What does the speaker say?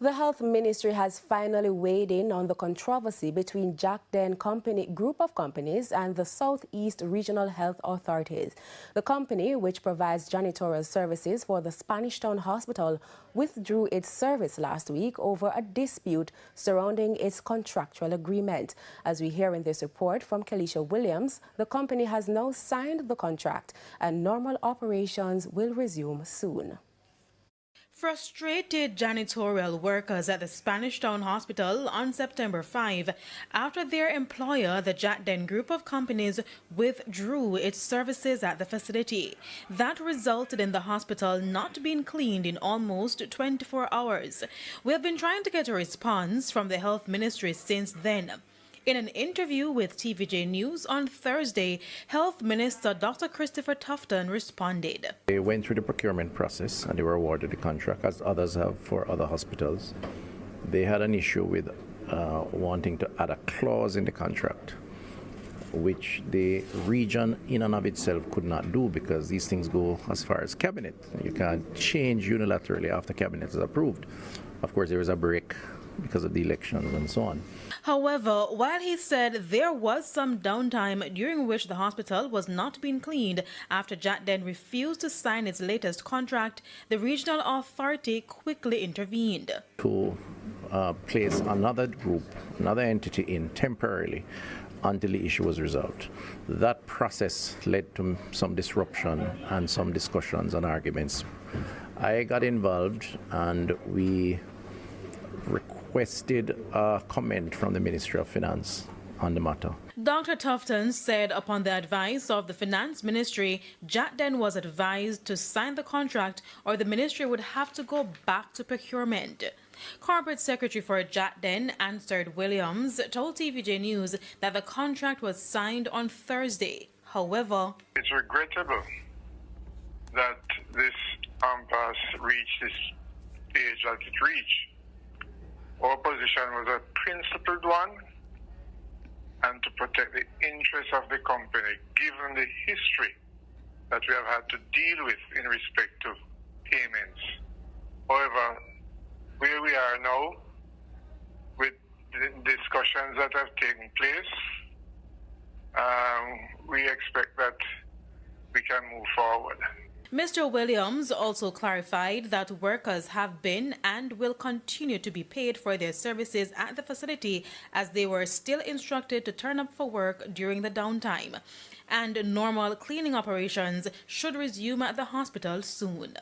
The Health Ministry has finally weighed in on the controversy between Jacden group of companies and the Southeast Regional Health Authorities. The company, which provides janitorial services for the Spanish Town Hospital, withdrew its service last week over a dispute surrounding its contractual agreement. As we hear in this report from Kelisha Williams, the company has now signed the contract and normal operations will resume soon. Frustrated janitorial workers at the Spanish Town Hospital on September 5 after their employer, the Jacden group of companies, withdrew its services at the facility. That resulted in the hospital not being cleaned in almost 24 hours. We have been trying to get a response from the Health Ministry since then. In an interview with TVJ News on Thursday, Health Minister Dr. Christopher Tufton responded. They went through the procurement process and they were awarded the contract, as others have for other hospitals. They had an issue with wanting to add a clause in the contract, which the region in and of itself could not do because these things go as far as cabinet. You can't change unilaterally after cabinet is approved. Of course, there was a break because of the elections and so on. However, while he said there was some downtime during which the hospital was not being cleaned after Jacden refused to sign its latest contract, the regional authority quickly intervened. To place another group, another entity in temporarily until the issue was resolved. That process led to some disruption and some discussions and arguments. I got involved and we requested a comment from the Ministry of Finance on the matter. Dr. Tufton said upon the advice of the Finance Ministry, Jacden was advised to sign the contract or the ministry would have to go back to procurement. Corporate Secretary for Jacden, Answered Williams, told TVJ News that the contract was signed on Thursday. However, it's regrettable that this impasse reached this stage that it reached. Our position was a principled one and to protect the interests of the company, given the history that we have had to deal with in respect to payments. However, where we are now, with the discussions that have taken place, we expect that we can move forward. Mr. Williams also clarified that workers have been and will continue to be paid for their services at the facility as they were still instructed to turn up for work during the downtime. And normal cleaning operations should resume at the hospital soon.